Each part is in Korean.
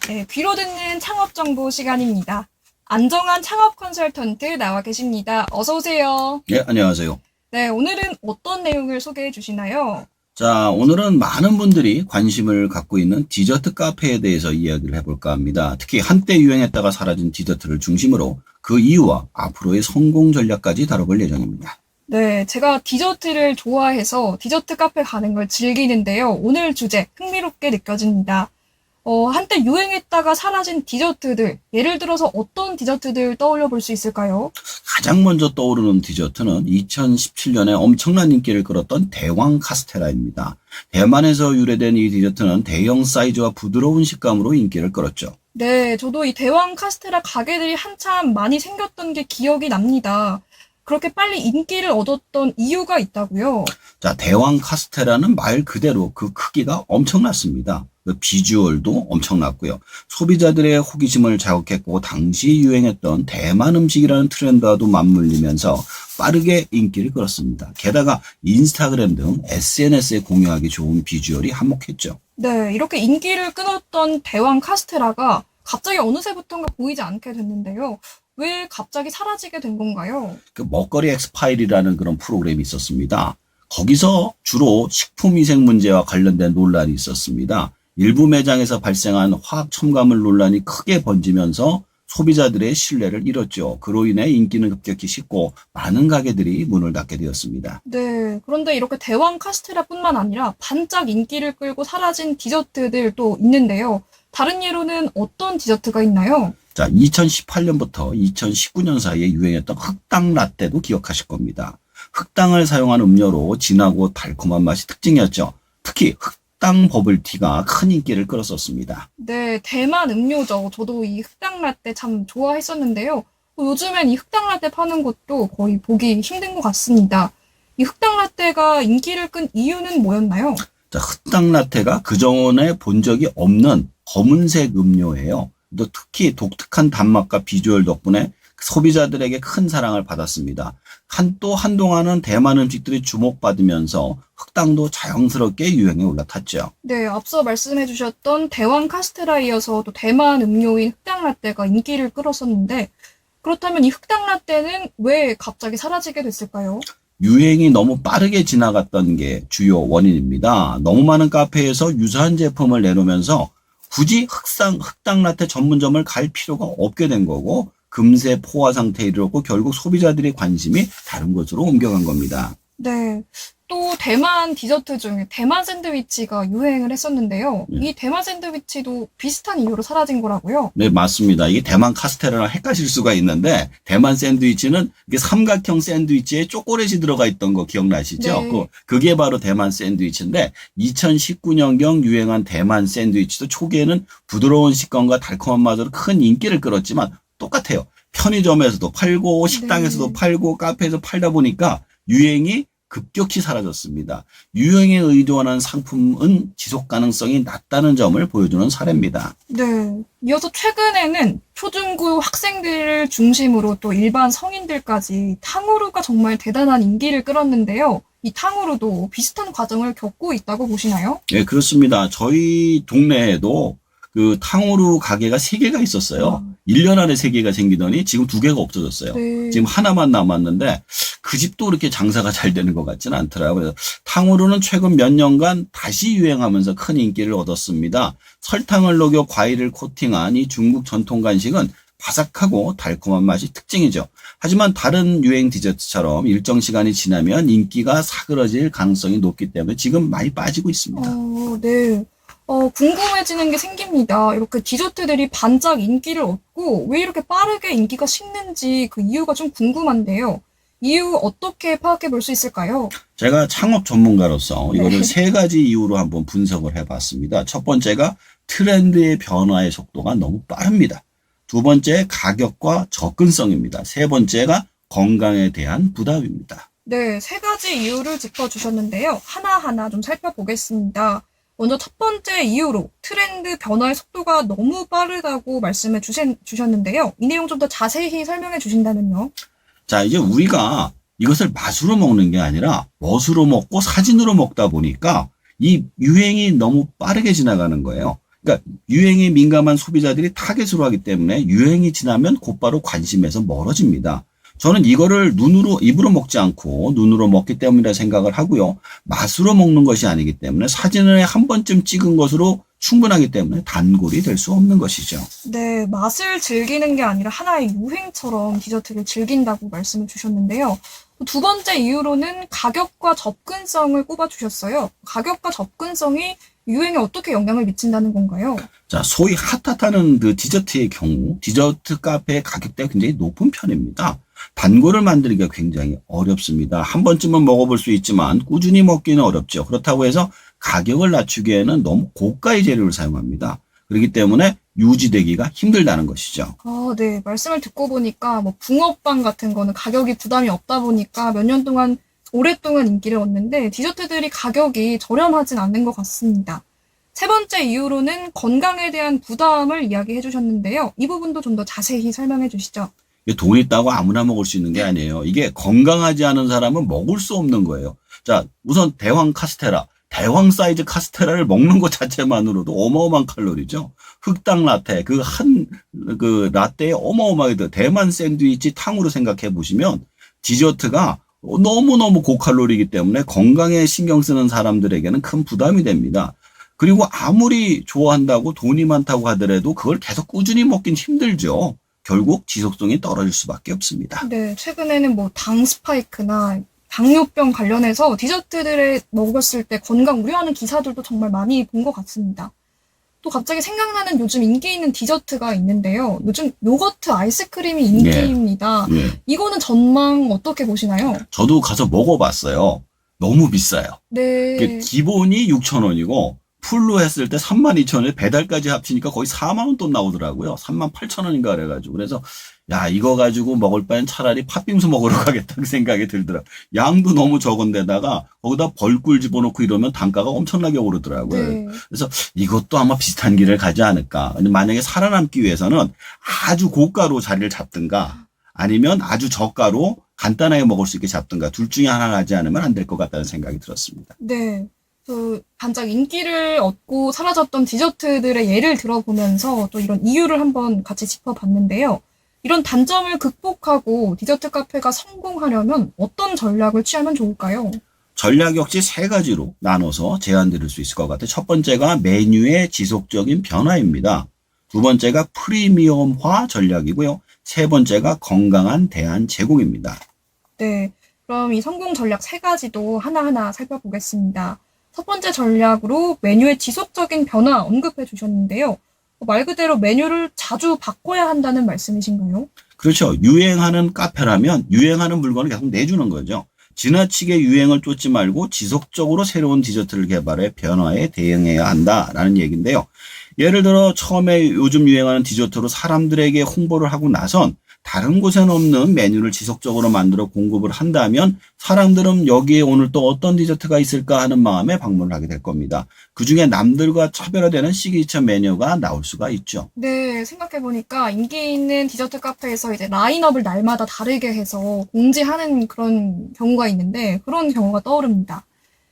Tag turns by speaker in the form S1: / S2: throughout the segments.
S1: 네, 귀로 듣는 창업 정보 시간입니다. 안정환 창업 컨설턴트 나와 계십니다. 어서 오세요.
S2: 예, 안녕하세요.
S1: 네, 오늘은 어떤 내용을 소개해 주시나요?
S2: 자, 오늘은 많은 분들이 관심을 갖고 있는 디저트 카페에 대해서 이야기를 해볼까 합니다. 특히 한때 유행했다가 사라진 디저트를 중심으로 그 이유와 앞으로의 성공 전략까지 다뤄볼 예정입니다.
S1: 네, 제가 디저트를 좋아해서 디저트 카페 가는 걸 즐기는데요. 오늘 주제 흥미롭게 느껴집니다. 한때 유행했다가 사라진 디저트들, 예를 들어서 어떤 디저트들 떠올려 볼 수 있을까요?
S2: 가장 먼저 떠오르는 디저트는 2017년에 엄청난 인기를 끌었던 대왕 카스테라입니다. 대만에서 유래된 이 디저트는 대형 사이즈와 부드러운 식감으로 인기를 끌었죠.
S1: 네, 저도 이 대왕 카스테라 가게들이 한참 많이 생겼던 게 기억이 납니다. 그렇게 빨리 인기를 얻었던 이유가 있다고요?
S2: 자, 대왕 카스테라는 말 그대로 그 크기가 엄청났습니다. 그 비주얼도 엄청났고요. 소비자들의 호기심을 자극했고 당시 유행했던 대만 음식이라는 트렌드와도 맞물리면서 빠르게 인기를 끌었습니다. 게다가 인스타그램 등 SNS에 공유하기 좋은 비주얼이 한몫했죠.
S1: 네, 이렇게 인기를 끊었던 대왕 카스테라가 갑자기 어느새부턴가 보이지 않게 됐는데요. 왜 갑자기 사라지게 된 건가요?
S2: 그 먹거리 엑스파일이라는 그런 프로그램이 있었습니다. 거기서 주로 식품위생 문제와 관련된 논란이 있었습니다. 일부 매장에서 발생한 화학 첨가물 논란이 크게 번지면서 소비자들의 신뢰를 잃었죠. 그로 인해 인기는 급격히 식고 많은 가게들이 문을 닫게 되었습니다.
S1: 네, 그런데 이렇게 대왕 카스테라뿐만 아니라 반짝 인기를 끌고 사라진 디저트들도 있는데요. 다른 예로는 어떤 디저트가 있나요?
S2: 자, 2018년부터 2019년 사이에 유행했던 흑당 라떼도 기억하실 겁니다. 흑당을 사용한 음료로 진하고 달콤한 맛이 특징이었죠. 특히 흑당 버블티가 큰 인기를 끌었었습니다.
S1: 네, 대만 음료죠. 저도 이 흑당 라떼 참 좋아했었는데요. 요즘엔 이 흑당 라떼 파는 곳도 거의 보기 힘든 것 같습니다. 이 흑당 라떼가 인기를 끈 이유는 뭐였나요?
S2: 자, 흑당 라떼가 그전에 본 적이 없는 검은색 음료예요. 또 특히 독특한 단맛과 비주얼 덕분에 소비자들에게 큰 사랑을 받았습니다. 또 한동안은 대만 음식들이 주목받으면서 흑당도 자연스럽게 유행에 올라탔죠.
S1: 네, 앞서 말씀해 주셨던 대왕 카스테라에 이어서 또 대만 음료인 흑당 라떼가 인기를 끌었었는데, 그렇다면 이 흑당 라떼는 왜 갑자기 사라지게 됐을까요?
S2: 유행이 너무 빠르게 지나갔던 게 주요 원인입니다. 너무 많은 카페에서 유사한 제품을 내놓으면서 굳이 흑당 라떼 전문점을 갈 필요가 없게 된 거고 금세 포화 상태에 이르렀고 결국 소비자들의 관심이 다른 곳으로 옮겨간 겁니다.
S1: 네. 또 대만 디저트 중에 대만 샌드위치가 유행을 했었는데요. 이 대만 샌드위치도 비슷한 이유로 사라진 거라고요?
S2: 네, 맞습니다. 이게 대만 카스테라랑 헷갈릴 수가 있는데 대만 샌드위치는 이게 삼각형 샌드위치에 초콜릿이 들어가 있던 거 기억나시죠?
S1: 네.
S2: 그게 바로 대만 샌드위치인데 2019년경 유행한 대만 샌드위치도 초기에는 부드러운 식감과 달콤한 맛으로 큰 인기를 끌었지만 똑같아요. 편의점에서도 팔고 식당에서도
S1: 네.
S2: 팔고 카페에서 팔다 보니까 유행이 급격히 사라졌습니다. 유행에 의존하는 상품은 지속 가능성이 낮다는 점을 보여주는 사례입니다.
S1: 네. 이어서 최근에는 초중고 학생들을 중심으로 또 일반 성인들까지 탕후루가 정말 대단한 인기를 끌었는데요. 이 탕후루도 비슷한 과정을 겪고 있다고 보시나요?
S2: 네, 그렇습니다. 저희 동네에도 그 탕후루 가게가 3개가 있었어요. 1년 안에 3개가 생기더니 지금 2개가 없어졌어요.
S1: 네.
S2: 지금 하나만 남았는데 그 집도 그렇게 장사가 잘 되는 것 같지는 않더라고요. 그래서 탕후루는 최근 몇 년간 다시 유행하면서 큰 인기를 얻었습니다. 설탕을 녹여 과일을 코팅한 이 중국 전통 간식은 바삭하고 달콤한 맛이 특징이죠. 하지만 다른 유행 디저트처럼 일정 시간이 지나면 인기가 사그러질 가능성이 높기 때문에 지금 많이 빠지고 있습니다.
S1: 네. 궁금해지는 게 생깁니다. 이렇게 디저트들이 반짝 인기를 얻고 왜 이렇게 빠르게 인기가 식는지 그 이유가 좀 궁금한데요. 이유 어떻게 파악해 볼 수 있을까요?
S2: 제가 창업 전문가로서 이거를
S1: 네.
S2: 3가지 이유로 한번 분석을 해봤습니다. 첫 번째가 트렌드의 변화의 속도가 너무 빠릅니다. 두 번째 가격과 접근성입니다. 세 번째가 건강에 대한 부담입니다.
S1: 네, 세 가지 이유를 짚어주셨는데요. 하나하나 좀 살펴보겠습니다. 먼저 첫 번째 이유로 트렌드 변화의 속도가 너무 빠르다고 말씀해 주셨는데요. 이 내용 좀 더 자세히 설명해 주신다면요.
S2: 자, 이제 우리가 이것을 맛으로 먹는 게 아니라 멋으로 먹고 사진으로 먹다 보니까 이 유행이 너무 빠르게 지나가는 거예요. 그러니까 유행에 민감한 소비자들이 타겟으로 하기 때문에 유행이 지나면 곧바로 관심에서 멀어집니다. 저는 이거를 입으로 먹지 않고 눈으로 먹기 때문이라 생각을 하고요. 맛으로 먹는 것이 아니기 때문에 사진을 한 번쯤 찍은 것으로 충분하기 때문에 단골이 될 수 없는 것이죠.
S1: 네, 맛을 즐기는 게 아니라 하나의 유행처럼 디저트를 즐긴다고 말씀을 주셨는데요. 두 번째 이유로는 가격과 접근성을 꼽아주셨어요. 가격과 접근성이 유행에 어떻게 영향을 미친다는 건가요?
S2: 자, 소위 핫핫하는 그 디저트의 경우 디저트 카페의 가격대가 굉장히 높은 편입니다. 단골을 만들기가 굉장히 어렵습니다. 한 번쯤은 먹어볼 수 있지만 꾸준히 먹기는 어렵죠. 그렇다고 해서 가격을 낮추기에는 너무 고가의 재료를 사용합니다. 그렇기 때문에 유지되기가 힘들다는 것이죠.
S1: 네. 말씀을 듣고 보니까 뭐 붕어빵 같은 거는 가격이 부담이 없다 보니까 몇 년 동안 오랫동안 인기를 얻는데 디저트들이 가격이 저렴하진 않는 것 같습니다. 세 번째 이유로는 건강에 대한 부담을 이야기해 주셨는데요. 이 부분도 좀 더 자세히 설명해 주시죠.
S2: 돈 있다고 아무나 먹을 수 있는 게 아니에요. 이게 건강하지 않은 사람은 먹을 수 없는 거예요. 자, 우선 대왕 카스테라. 대왕 사이즈 카스테라를 먹는 것 자체만으로도 어마어마한 칼로리죠. 흑당 라떼, 그 라떼에 어마어마하게 대만 샌드위치 탕으로 생각해 보시면 디저트가 너무너무 고칼로리이기 때문에 건강에 신경 쓰는 사람들에게는 큰 부담이 됩니다. 그리고 아무리 좋아한다고 돈이 많다고 하더라도 그걸 계속 꾸준히 먹긴 힘들죠. 결국 지속성이 떨어질 수밖에 없습니다.
S1: 네, 최근에는 뭐 당 스파이크나 당뇨병 관련해서 디저트들을 먹었을 때 건강 우려하는 기사들도 정말 많이 본 것 같습니다. 또 갑자기 생각나는 요즘 인기 있는 디저트가 있는데요. 요즘 요거트 아이스크림이 인기입니다.
S2: 예.
S1: 이거는 전망 어떻게 보시나요?
S2: 저도 가서 먹어봤어요. 너무 비싸요.
S1: 네.
S2: 기본이 6,000원이고 풀로 했을 때 32,000원에 배달까지 합치니까 거의 4만 원 돈 나오더라고요. 38,000원인가 그래가지고. 그래서 야, 이거 가지고 먹을 바엔 차라리 팥빙수 먹으러 가겠다는 생각이 들더라고요. 양도 너무 적은데다가 거기다 벌꿀 집어넣고 이러면 단가가 엄청나게 오르더라고요.
S1: 네.
S2: 그래서 이것도 아마 비슷한 길을 가지 않을까. 근데 만약에 살아남기 위해서는 아주 고가로 자리를 잡든가 아니면 아주 저가로 간단하게 먹을 수 있게 잡든가 둘 중에 하나 가지 않으면 안 될 것 같다는 생각이 들었습니다.
S1: 네. 반짝 인기를 얻고 사라졌던 디저트들의 예를 들어보면서 또 이런 이유를 한번 같이 짚어봤는데요. 이런 단점을 극복하고 디저트 카페가 성공하려면 어떤 전략을 취하면 좋을까요?
S2: 전략 역시 세 가지로 나눠서 제안드릴 수 있을 것 같아요. 첫 번째가 메뉴의 지속적인 변화입니다. 두 번째가 프리미엄화 전략이고요. 세 번째가 건강한 대안 제공입니다.
S1: 네. 그럼 이 성공 전략 세 가지도 하나하나 살펴보겠습니다. 첫 번째 전략으로 메뉴의 지속적인 변화 언급해 주셨는데요. 말 그대로 메뉴를 자주 바꿔야 한다는 말씀이신가요?
S2: 그렇죠. 유행하는 카페라면 유행하는 물건을 계속 내주는 거죠. 지나치게 유행을 쫓지 말고 지속적으로 새로운 디저트를 개발해 변화에 대응해야 한다라는 얘기인데요. 예를 들어 처음에 요즘 유행하는 디저트로 사람들에게 홍보를 하고 나선 다른 곳에는 없는 메뉴를 지속적으로 만들어 공급을 한다면 사람들은 여기에 오늘 또 어떤 디저트가 있을까 하는 마음에 방문을 하게 될 겁니다. 그중에 남들과 차별화되는 시그니처 메뉴가 나올 수가 있죠.
S1: 네, 생각해보니까 인기 있는 디저트 카페에서 이제 라인업을 날마다 다르게 해서 공지하는 그런 경우가 있는데 그런 경우가 떠오릅니다.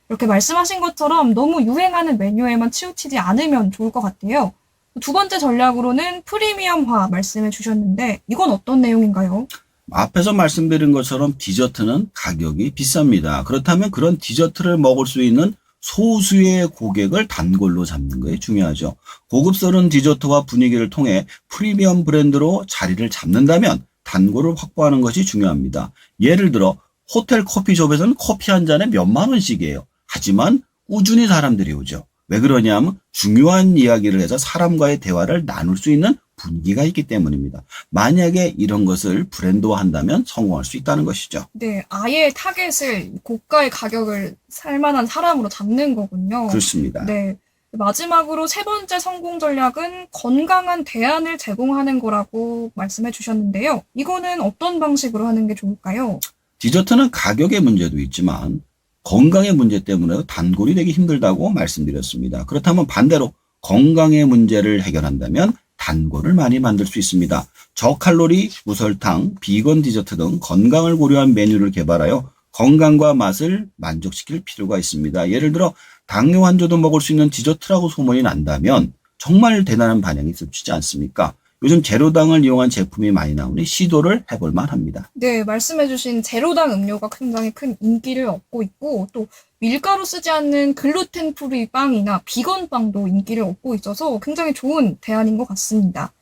S1: 이렇게 말씀하신 것처럼 너무 유행하는 메뉴에만 치우치지 않으면 좋을 것 같아요. 두 번째 전략으로는 프리미엄화 말씀해 주셨는데 이건 어떤 내용인가요?
S2: 앞에서 말씀드린 것처럼 디저트는 가격이 비쌉니다. 그렇다면 그런 디저트를 먹을 수 있는 소수의 고객을 단골로 잡는 것이 중요하죠. 고급스러운 디저트와 분위기를 통해 프리미엄 브랜드로 자리를 잡는다면 단골을 확보하는 것이 중요합니다. 예를 들어 호텔 커피숍에서는 커피 한 잔에 몇만 원씩이에요. 하지만 꾸준히 사람들이 오죠. 왜 그러냐면 중요한 이야기를 해서 사람과의 대화를 나눌 수 있는 분위기가 있기 때문입니다. 만약에 이런 것을 브랜드화한다면 성공할 수 있다는 것이죠.
S1: 네, 아예 타겟을 고가의 가격을 살만한 사람으로 잡는 거군요.
S2: 그렇습니다.
S1: 네. 마지막으로 세 번째 성공 전략은 건강한 대안을 제공하는 거라고 말씀해 주셨는데요. 이거는 어떤 방식으로 하는 게 좋을까요?
S2: 디저트는 가격의 문제도 있지만 건강의 문제 때문에 단골이 되기 힘들다고 말씀드렸습니다. 그렇다면 반대로 건강의 문제를 해결한다면 단골을 많이 만들 수 있습니다. 저칼로리, 무설탕, 비건 디저트 등 건강을 고려한 메뉴를 개발하여 건강과 맛을 만족시킬 필요가 있습니다. 예를 들어 당뇨 환자도 먹을 수 있는 디저트라고 소문이 난다면 정말 대단한 반향이 쏟치지 않습니까? 요즘 제로당을 이용한 제품이 많이 나오니 시도를 해볼 만합니다.
S1: 네, 말씀해주신 제로당 음료가 굉장히 큰 인기를 얻고 있고, 또 밀가루 쓰지 않는 글루텐 프리 빵이나 비건 빵도 인기를 얻고 있어서 굉장히 좋은 대안인 것 같습니다.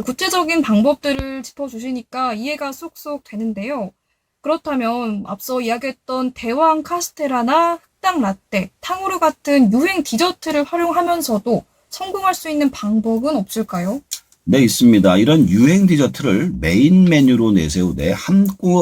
S1: 구체적인 방법들을 짚어주시니까 이해가 쏙쏙 되는데요. 그렇다면 앞서 이야기했던 대왕 카스테라나 흑당 라떼, 탕후루 같은 유행 디저트를 활용하면서도 성공할 수 있는 방법은 없을까요?
S2: 네, 있습니다. 이런 유행 디저트를 메인 메뉴로 내세우되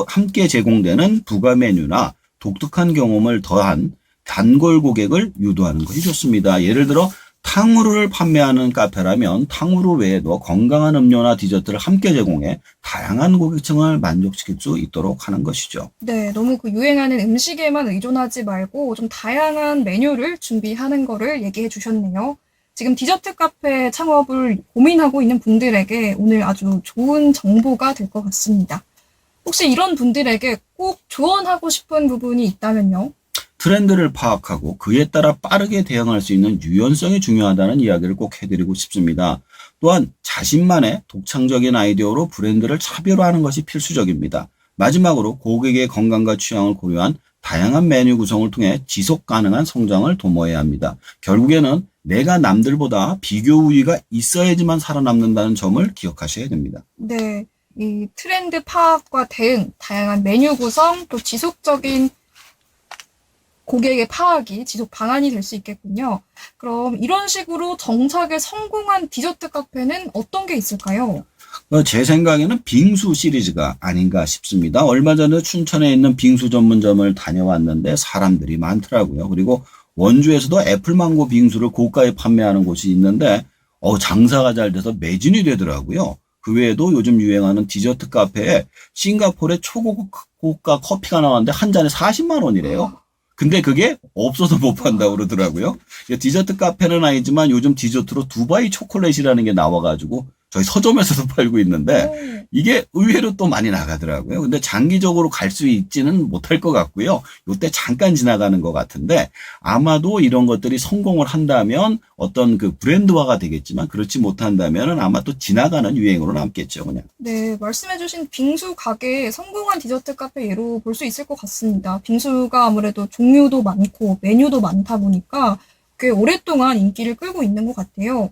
S2: 함께 제공되는 부가 메뉴나 독특한 경험을 더한 단골 고객을 유도하는 것이 좋습니다. 예를 들어 탕후루를 판매하는 카페라면 탕후루 외에도 건강한 음료나 디저트를 함께 제공해 다양한 고객층을 만족시킬 수 있도록 하는 것이죠.
S1: 네, 너무 그 유행하는 음식에만 의존하지 말고 좀 다양한 메뉴를 준비하는 거를 얘기해 주셨네요. 지금 디저트 카페 창업을 고민하고 있는 분들에게 오늘 아주 좋은 정보가 될 것 같습니다. 혹시 이런 분들에게 꼭 조언하고 싶은 부분이 있다면요?
S2: 트렌드를 파악하고 그에 따라 빠르게 대응할 수 있는 유연성이 중요하다는 이야기를 꼭 해드리고 싶습니다. 또한 자신만의 독창적인 아이디어로 브랜드를 차별화하는 것이 필수적입니다. 마지막으로 고객의 건강과 취향을 고려한 다양한 메뉴 구성을 통해 지속 가능한 성장을 도모해야 합니다. 결국에는 내가 남들보다 비교 우위가 있어야지만 살아남는다는 점을 기억하셔야 됩니다.
S1: 네, 이 트렌드 파악과 대응, 다양한 메뉴 구성, 또 지속적인 고객의 파악이 지속 방안이 될 수 있겠군요. 그럼 이런 식으로 정착에 성공한 디저트 카페는 어떤 게 있을까요?
S2: 제 생각에는 빙수 시리즈가 아닌가 싶습니다. 얼마 전에 춘천에 있는 빙수 전문점을 다녀왔는데 사람들이 많더라고요. 그리고 원주에서도 애플망고 빙수를 고가에 판매하는 곳이 있는데 장사가 잘 돼서 매진이 되더라고요. 그 외에도 요즘 유행하는 디저트 카페에 싱가포르의 초고가 커피가 나왔는데 한 잔에 40만 원이래요. 근데 그게 없어서 못 판다고 그러더라고요. 디저트 카페는 아니지만 요즘 디저트로 두바이 초콜릿이라는 게 나와가지고 저희 서점에서도 팔고 있는데 이게 의외로 또 많이 나가더라고요. 근데 장기적으로 갈 수 있지는 못할 것 같고요. 요때 잠깐 지나가는 것 같은데 아마도 이런 것들이 성공을 한다면 어떤 그 브랜드화가 되겠지만 그렇지 못한다면 아마 또 지나가는 유행으로 남겠죠, 그냥.
S1: 네, 말씀해주신 빙수 가게의 성공한 디저트 카페 예로 볼 수 있을 것 같습니다. 빙수가 아무래도 종류도 많고 메뉴도 많다 보니까 꽤 오랫동안 인기를 끌고 있는 것 같아요.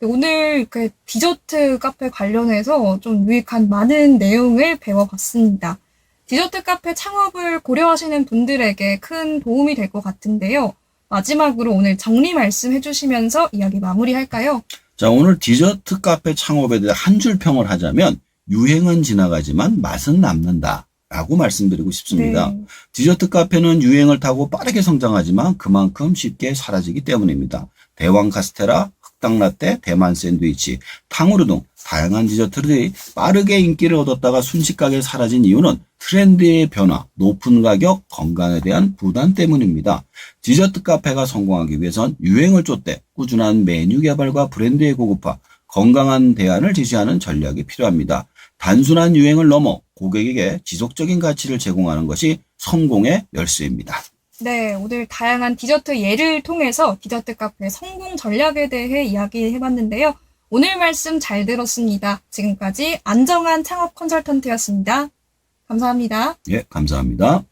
S1: 오늘 그 디저트 카페 관련해서 좀 유익한 많은 내용을 배워봤습니다. 디저트 카페 창업을 고려하시는 분들에게 큰 도움이 될 것 같은데요. 마지막으로 오늘 정리 말씀 해주시면서 이야기 마무리할까요?
S2: 자, 오늘 디저트 카페 창업에 대해 한 줄 평을 하자면 유행은 지나가지만 맛은 남는다 라고 말씀드리고 싶습니다.
S1: 네.
S2: 디저트 카페는 유행을 타고 빠르게 성장하지만 그만큼 쉽게 사라지기 때문입니다. 대왕 카스테라, 흑당 라떼, 대만 샌드위치, 탕후루 등 다양한 디저트들이 빠르게 인기를 얻었다가 순식간에 사라진 이유는 트렌드의 변화, 높은 가격, 건강에 대한 부담 때문입니다. 디저트 카페가 성공하기 위해선 유행을 쫓되 꾸준한 메뉴 개발과 브랜드의 고급화, 건강한 대안을 제시하는 전략이 필요합니다. 단순한 유행을 넘어 고객에게 지속적인 가치를 제공하는 것이 성공의 열쇠입니다.
S1: 네, 오늘 다양한 디저트 예를 통해서 디저트 카페 성공 전략에 대해 이야기해봤는데요. 오늘 말씀 잘 들었습니다. 지금까지 안정환 창업 컨설턴트였습니다. 감사합니다.
S2: 예, 감사합니다.